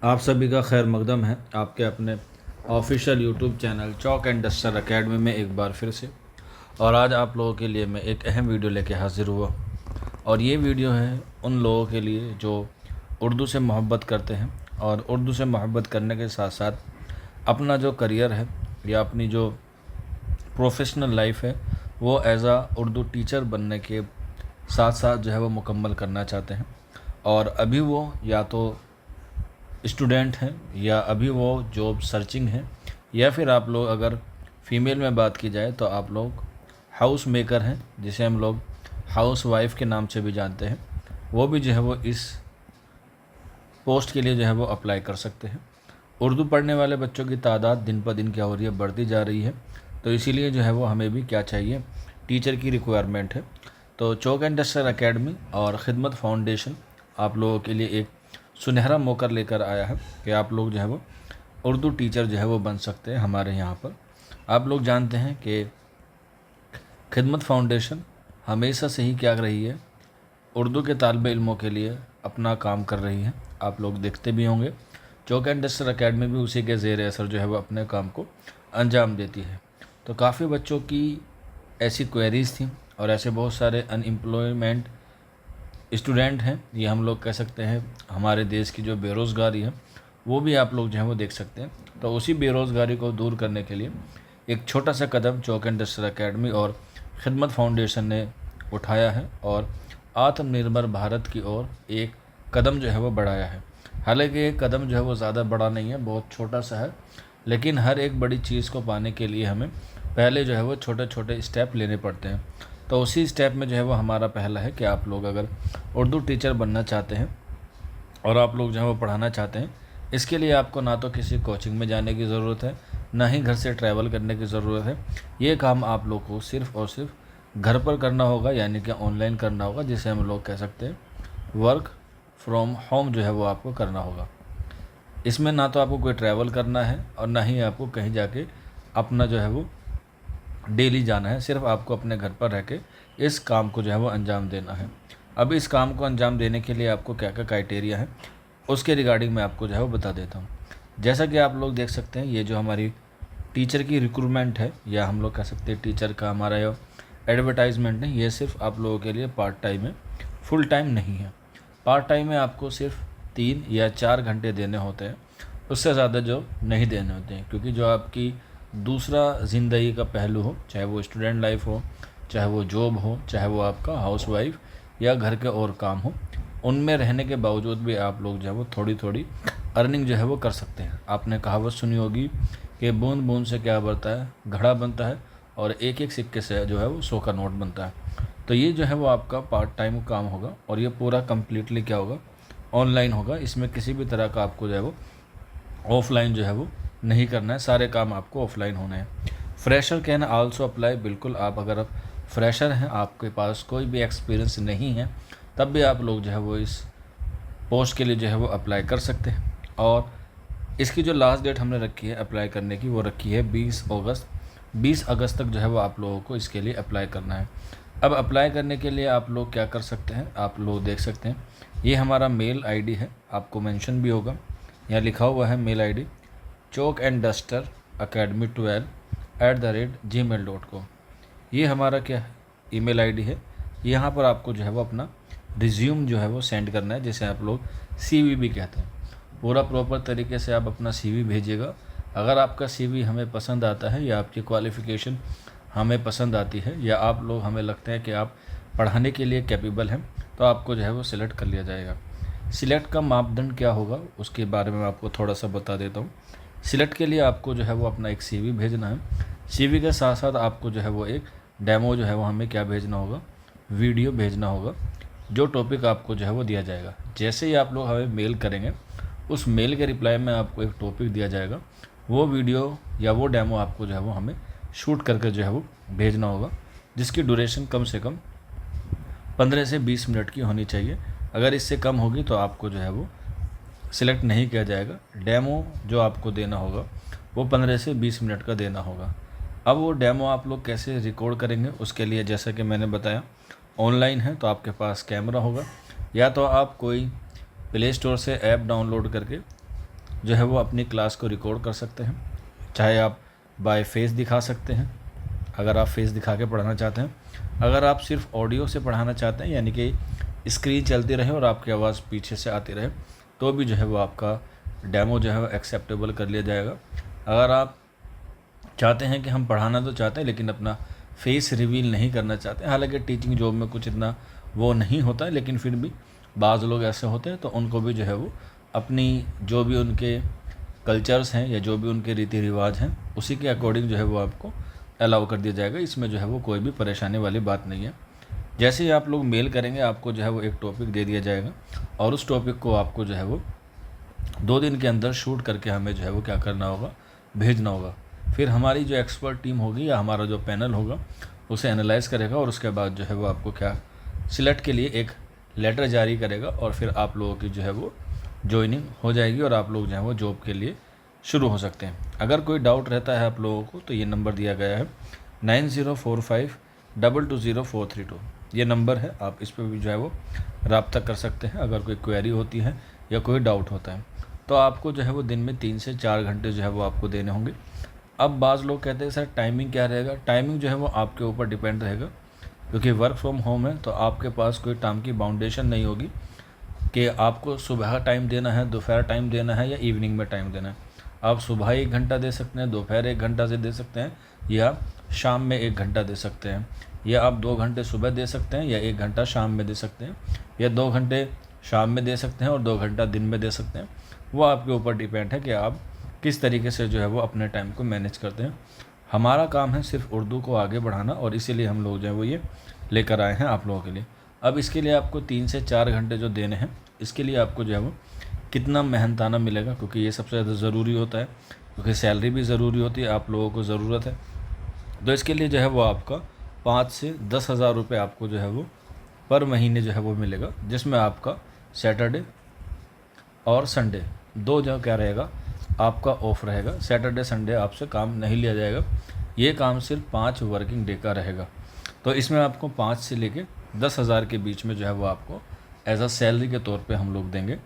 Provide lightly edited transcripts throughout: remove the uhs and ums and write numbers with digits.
आप सभी का खैर मकदम है आपके अपने official YouTube channel chalk and duster academy में एक बार फिर से। और आज आप लोगों के लिए मैं एक अहम वीडियो लेके हाज़िर हुआ। और ये वीडियो है उन लोगों के लिए जो उर्दू से मोहब्बत करते हैं और उर्दू से मोहब्बत करने के साथ साथ अपना जो करियर है या अपनी जो प्रोफेशनल लाइफ है वो एज आ उर्दू टीचर बनने के साथ साथ जो है वो मुकम्मल करना चाहते हैं। और अभी वो या तो स्टूडेंट हैं या अभी वो जॉब सर्चिंग है, या फिर आप लोग अगर फ़ीमेल में बात की जाए तो आप लोग हाउस मेकर हैं, जिसे हम लोग हाउस वाइफ के नाम से भी जानते हैं। वो भी जो है वो इस पोस्ट के लिए जो है वो अप्लाई कर सकते हैं। उर्दू पढ़ने वाले बच्चों की तादाद दिन पर दिन क्या हो रही है, बढ़ती जा रही है। तो इसीलिए जो है वो हमें भी क्या चाहिए, टीचर की रिक्वायरमेंट है। तो चौक एंड डस्टर एकेडमी और ख़िदमत फाउंडेशन आप लोगों के लिए एक सुनहरा मौका लेकर आया है कि आप लोग जो है वो उर्दू टीचर जो है वो बन सकते हैं हमारे यहाँ पर। आप लोग जानते हैं कि खिदमत फाउंडेशन हमेशा से ही क्या रही है, उर्दू के तालिब इल्मों के लिए अपना काम कर रही है। आप लोग देखते भी होंगे चौक एंड डस्टर एकेडमी भी उसी के ज़ेर असर जो है वो अपने काम को अंजाम देती है। तो काफ़ी बच्चों की ऐसी क्वेरीज़ थी और ऐसे बहुत सारे अनएम्प्लॉयमेंट स्टूडेंट हैं, ये हम लोग कह सकते हैं हमारे देश की जो बेरोज़गारी है वो भी आप लोग जो है वो देख सकते हैं। तो उसी बेरोज़गारी को दूर करने के लिए एक छोटा सा कदम चौक एंड डस्टर एकेडमी और खिदमत फाउंडेशन ने उठाया है और आत्मनिर्भर भारत की ओर एक कदम जो है वो बढ़ाया है। हालांकि ये कदम जो है वो ज़्यादा बड़ा नहीं है, बहुत छोटा सा है, लेकिन हर एक बड़ी चीज़ को पाने के लिए हमें पहले जो है वो छोटे छोटे स्टेप लेने पड़ते हैं। तो उसी स्टेप में जो है वो हमारा पहला है कि आप लोग अगर उर्दू टीचर बनना चाहते हैं और आप लोग जो है वो पढ़ाना चाहते हैं, इसके लिए आपको ना तो किसी कोचिंग में जाने की ज़रूरत है, ना ही घर से ट्रैवल करने की ज़रूरत है। ये काम आप लोग को सिर्फ़ और सिर्फ घर पर करना होगा, यानी कि ऑनलाइन करना होगा, जिसे हम लोग कह सकते हैं वर्क फ्रॉम होम जो है वो आपको करना होगा। इसमें ना तो आपको कोई ट्रैवल करना है और ना ही आपको कहीं जाके अपना जो है वो डेली जाना है। सिर्फ आपको अपने घर पर रह के इस काम को जो है वो अंजाम देना है। अब इस काम को अंजाम देने के लिए आपको क्या क्या क्राइटेरिया है उसके रिगार्डिंग मैं आपको जो है वो बता देता हूँ। जैसा कि आप लोग देख सकते हैं, ये जो हमारी टीचर की रिक्रूटमेंट है, या हम लोग कह सकते हैं टीचर का हमारा जो एडवर्टाइजमेंट है, ये सिर्फ आप लोगों के लिए पार्ट टाइम है, फुल टाइम नहीं है। पार्ट टाइम में आपको सिर्फ 3 या 4 घंटे देने होते हैं, उससे ज़्यादा जो नहीं देने होते हैं, क्योंकि जो आपकी दूसरा ज़िंदगी का पहलू हो, चाहे वो स्टूडेंट लाइफ हो, चाहे वो जॉब हो, चाहे वो आपका हाउस वाइफ या घर के और काम हो, उनमें रहने के बावजूद भी आप लोग जो है वो थोड़ी थोड़ी अर्निंग जो है वो कर सकते हैं। आपने कहावत सुनी होगी कि बूंद बूंद से क्या बनता है, घड़ा बनता है, और एक एक सिक्के से जो है वो 100 का नोट बनता है। तो ये जो है वो आपका पार्ट टाइम काम होगा और ये पूरा कम्प्लीटली क्या होगा, ऑनलाइन होगा। इसमें किसी भी तरह का आपको जो है वो ऑफलाइन जो है वो नहीं करना है, सारे काम आपको ऑफलाइन होने हैं। फ्रेशर कैन आल्सो अप्लाई, बिल्कुल आप अगर आप फ्रेशर हैं, आपके पास कोई भी एक्सपीरियंस नहीं है, तब भी आप लोग जो है वो इस पोस्ट के लिए जो है वो अप्लाई कर सकते हैं। और इसकी जो लास्ट डेट हमने रखी है अप्लाई करने की, वो रखी है 20 अगस्त। 20 अगस्त तक जो है वो आप लोगों को इसके लिए अप्लाई करना है। अब अप्लाई करने के लिए आप लोग क्या कर सकते हैं, आप लोग देख सकते हैं ये हमारा मेल आईडी है, आपको मेंशन भी होगा, यहाँ लिखा हुआ है mail ID chalk and duster academy 12@gmail.com। ये हमारा क्या है, ईमेल आईडी है। यहाँ पर आपको जो है वो अपना रिज्यूम जो है वो सेंड करना है, जिसे आप लोग सीवी भी कहते हैं। पूरा प्रॉपर तरीके से आप अपना सीवी भेजिएगा। अगर आपका सीवी हमें पसंद आता है, या आपकी क्वालिफ़िकेशन हमें पसंद आती है, या आप लोग हमें लगते हैं कि आप पढ़ाने के लिए कैपेबल हैं, तो आपको जो है वो सिलेक्ट कर लिया जाएगा। सिलेक्ट का मापदंड क्या होगा उसके बारे में आपको थोड़ा सा बता देता हूँ। सिलेक्ट के लिए आपको जो है वो अपना एक सीवी भेजना है। सीवी के साथ साथ आपको जो है वो एक डेमो जो है वो हमें क्या भेजना होगा, वीडियो भेजना होगा, जो टॉपिक आपको जो है वो दिया जाएगा। जैसे ही आप लोग हमें मेल करेंगे, उस मेल के रिप्लाई में आपको एक टॉपिक दिया जाएगा, वो वीडियो या वो डेमो आपको जो है वो हमें शूट करके जो है वो भेजना होगा, जिसकी ड्यूरेशन कम से कम 15 से 20 मिनट की होनी चाहिए। अगर इससे कम होगी तो आपको जो है वो सिलेक्ट नहीं किया जाएगा। डेमो जो आपको देना होगा वो 15 से 20 मिनट का देना होगा। अब वो डेमो आप लोग कैसे रिकॉर्ड करेंगे, उसके लिए जैसा कि मैंने बताया ऑनलाइन है, तो आपके पास कैमरा होगा, या तो आप कोई प्ले स्टोर से ऐप डाउनलोड करके जो है वो अपनी क्लास को रिकॉर्ड कर सकते हैं। चाहे आप बाय फेस दिखा सकते हैं, अगर आप फेस दिखा के पढ़ाना चाहते हैं। अगर आप सिर्फ ऑडियो से पढ़ाना चाहते हैं, यानी कि स्क्रीन चलती रहे और आपकी आवाज़ पीछे से आती रहे, तो भी जो है वो आपका डेमो जो है वो एक्सेप्टेबल कर लिया जाएगा। अगर आप चाहते हैं कि हम पढ़ाना तो चाहते हैं लेकिन अपना फेस रिवील नहीं करना चाहते, हालांकि टीचिंग जॉब में कुछ इतना वो नहीं होता है, लेकिन फिर भी बाज़ लोग ऐसे होते हैं, तो उनको भी जो है वो अपनी जो भी उनके कल्चर्स हैं या जो भी उनके रीति रिवाज हैं उसी के अकॉर्डिंग जो है वो आपको अलाउ कर दिया जाएगा। इसमें जो है वो कोई भी परेशानी वाली बात नहीं है। जैसे ही आप लोग मेल करेंगे, आपको जो है वो एक टॉपिक दे दिया जाएगा और उस टॉपिक को आपको जो है वो 2 दिन के अंदर शूट करके हमें जो है वो क्या करना होगा, भेजना होगा। फिर हमारी जो एक्सपर्ट टीम होगी या हमारा जो पैनल होगा उसे एनालाइज करेगा और उसके बाद जो है वो आपको क्या सिलेक्ट के लिए एक लेटर जारी करेगा और फिर आप लोगों की जो है वो ज्वाइनिंग हो जाएगी और आप लोग जो है वो जॉब के लिए शुरू हो सकते हैं। अगर कोई डाउट रहता है आप लोगों को तो ये नंबर दिया गया है 9045220432। ये नंबर है, आप इस पर भी जो है वो रब्ता कर सकते हैं अगर कोई क्वेरी होती है या कोई डाउट होता है। तो आपको जो है वो दिन में 3 से 4 घंटे जो है वो आपको देने होंगे। अब बाज़ लोग कहते हैं सर टाइमिंग क्या रहेगा? टाइमिंग जो है वो आपके ऊपर डिपेंड रहेगा, क्योंकि वर्क फ्रॉम होम है तो आपके पास कोई टाइम की बाउंडेशन नहीं होगी कि आपको सुबह टाइम देना है, दोपहर टाइम देना है या इवनिंग में टाइम देना है। आप सुबह 1 घंटा दे सकते हैं, दोपहर 1 घंटा से दे सकते हैं, या शाम में 1 घंटा दे सकते हैं, या आप 2 घंटे सुबह दे सकते हैं या 1 घंटा शाम में दे सकते हैं, या 2 घंटे शाम में दे सकते हैं और 2 घंटा दिन में दे सकते हैं। वो आपके ऊपर डिपेंड है कि आप किस तरीके से जो है वो अपने टाइम को मैनेज करते हैं। हमारा काम है सिर्फ उर्दू को आगे बढ़ाना और इसीलिए हम लोग जो है वो ये लेकर आए हैं आप लोगों के लिए। अब इसके लिए आपको 3 से 4 घंटे जो देने हैं, इसके लिए आपको जो है वो कितना मेहनताना मिलेगा, क्योंकि ये सबसे ज़्यादा ज़रूरी होता है, क्योंकि सैलरी भी ज़रूरी होती है, आप लोगों को ज़रूरत है। तो इसके लिए जो है वो आपका 5 से 10 हज़ार रुपये आपको जो है वो पर महीने जो है वो मिलेगा, जिसमें आपका सैटरडे और संडे 2 जो क्या रहेगा आपका ऑफ रहेगा। सैटरडे संडे आपसे काम नहीं लिया जाएगा, ये काम सिर्फ 5 वर्किंग डे का रहेगा। तो इसमें आपको 5 से लेके 10 हज़ार के बीच में जो है वो आपको एज अ सैलरी के तौर पे हम लोग देंगे।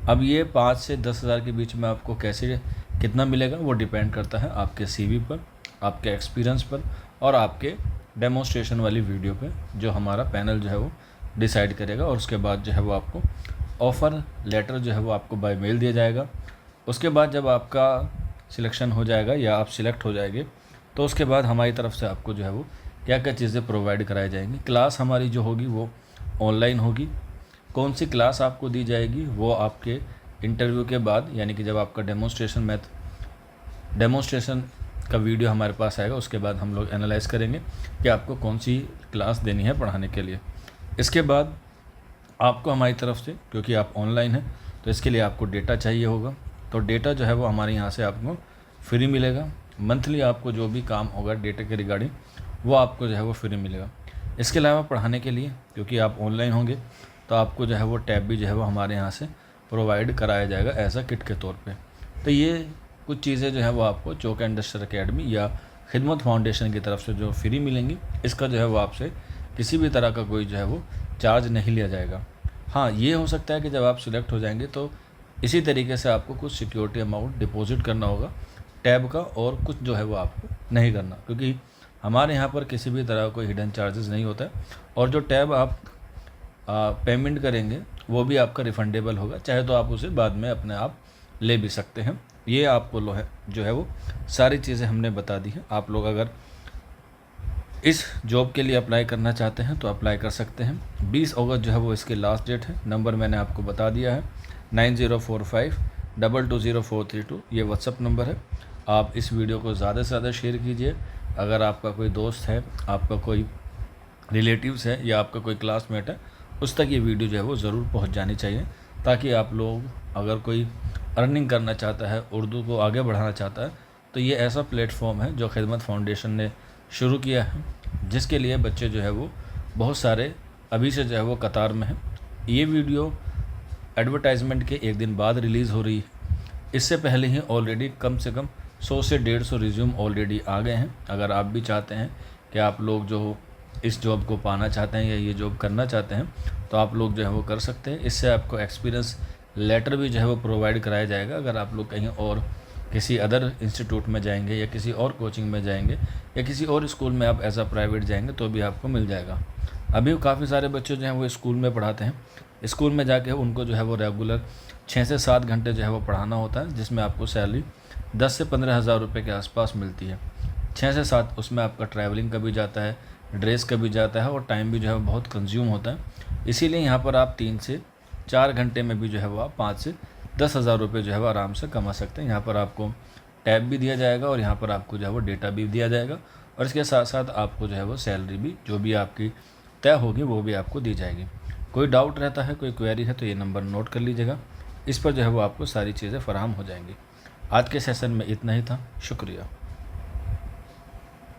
अब ये 5 से 10 हज़ार के बीच में आपको कैसे कितना मिलेगा वो डिपेंड करता है आपके CV पर, आपके एक्सपीरियंस पर और आपके डेमोन्स्ट्रेशन वाली वीडियो पे, जो हमारा पैनल जो है वो डिसाइड करेगा। और उसके बाद जो है वो आपको ऑफ़र लेटर जो है वो आपको बाय मेल दिया जाएगा। उसके बाद जब आपका सिलेक्शन हो जाएगा या आप सिलेक्ट हो जाएंगे तो उसके बाद हमारी तरफ से आपको जो है वो क्या क्या चीज़ें प्रोवाइड कराई जाएंगी। क्लास हमारी जो होगी वो ऑनलाइन होगी। कौन सी क्लास आपको दी जाएगी वो आपके इंटरव्यू के बाद, यानी कि जब आपका डेमोन्स्ट्रेशन का वीडियो हमारे पास आएगा उसके बाद हम लोग एनालाइज करेंगे कि आपको कौन सी क्लास देनी है पढ़ाने के लिए। इसके बाद आपको हमारी तरफ से, क्योंकि आप ऑनलाइन हैं तो इसके लिए आपको डेटा चाहिए होगा, तो डेटा जो है वो हमारे यहाँ से आपको फ्री मिलेगा। मंथली आपको जो भी काम होगा डेटा के रिगार्डिंग वो आपको जो है वो फ्री मिलेगा। इसके अलावा पढ़ाने के लिए, क्योंकि आप ऑनलाइन होंगे, तो आपको जो है वो टैब भी जो है वो हमारे यहाँ से प्रोवाइड कराया जाएगा एज अ किट के तौर पे। तो ये कुछ चीज़ें जो है वो आपको चौक एंड डस्टर अकेडमी या खिदमत फाउंडेशन की तरफ से जो फ्री मिलेंगी, इसका जो है वो आपसे किसी भी तरह का कोई जो है वो चार्ज नहीं लिया जाएगा। हाँ, ये हो सकता है कि जब आप सिलेक्ट हो जाएंगे तो इसी तरीके से आपको कुछ सिक्योरिटी अमाउंट डिपॉजिट करना होगा टैब का, और कुछ जो है वो आपको नहीं करना, क्योंकि हमारे यहाँ पर किसी भी तरह कोई हिडन चार्जेस नहीं होता है। और जो टैब आप पेमेंट करेंगे वो भी आपका रिफंडेबल होगा, चाहे तो आप उसे बाद में अपने आप ले भी सकते हैं। ये आपको जो है वो सारी चीज़ें हमने बता दी हैं। आप लोग अगर इस जॉब के लिए अप्लाई करना चाहते हैं तो अप्लाई कर सकते हैं। 20 अगस्त जो है वो इसकी लास्ट डेट है। नंबर मैंने आपको बता दिया है 9045220432, ये व्हाट्सअप नंबर है। आप इस वीडियो को ज़्यादा से ज़्यादा शेयर कीजिए। अगर आपका कोई दोस्त है, आपका कोई रिलेटिव्स है या आपका कोई क्लासमेट है, उस तक ये वीडियो जो है वो ज़रूर पहुंच जानी चाहिए, ताकि आप लोग अगर कोई अर्निंग करना चाहता है, उर्दू को आगे बढ़ाना चाहता है, तो ये ऐसा प्लेटफॉर्म है जो खिदमत फाउंडेशन ने शुरू किया है, जिसके लिए बच्चे जो है वो बहुत सारे अभी से जो है वो कतार में हैं। ये वीडियो एडवर्टाइजमेंट के 1 दिन बाद रिलीज़ हो रही है। इससे पहले ही ऑलरेडी कम से कम 100 से 150 रिज्यूम ऑलरेडी आ गए हैं। अगर आप भी चाहते हैं कि आप लोग जो इस जॉब को पाना चाहते हैं या ये जॉब करना चाहते हैं, तो आप लोग जो है वो कर सकते हैं। इससे आपको एक्सपीरियंस लेटर भी जो है वो प्रोवाइड कराया जाएगा। अगर आप लोग कहीं और किसी अदर इंस्टीट्यूट में जाएंगे या किसी और कोचिंग में जाएंगे या किसी और स्कूल में आप एज अ प्राइवेट जाएंगे तो भी आपको मिल जाएगा। अभी काफ़ी सारे बच्चे जो हैं वो स्कूल में पढ़ाते हैं। स्कूल में जाके उनको जो है वो रेगुलर 6 से 7 घंटे जो है वो पढ़ाना होता है, जिसमें आपको सैलरी 10 से 15 हज़ार रुपये के आसपास मिलती है। 6 से 7 उसमें आपका ट्रैवलिंग का भी जाता है, ड्रेस का भी जाता है और टाइम भी जो है बहुत कंज्यूम होता है। इसीलिए यहाँ पर आप 3 से 4 घंटे में भी जो है वो आप 5 से 10 हज़ार रुपये जो है वो आराम से कमा सकते हैं। यहाँ पर आपको टैब भी दिया जाएगा और यहाँ पर आपको जो है वो डेटा भी दिया जाएगा और इसके साथ साथ आपको जो है वो सैलरी भी जो भी आपकी तय होगी वो भी आपको दी जाएगी। कोई डाउट रहता है, कोई क्वेरी है तो ये नंबर नोट कर लीजिएगा, इस पर जो है वो आपको सारी चीज़ें फ़राहम हो जाएंगी। आज के सेशन में इतना ही था। शुक्रिया।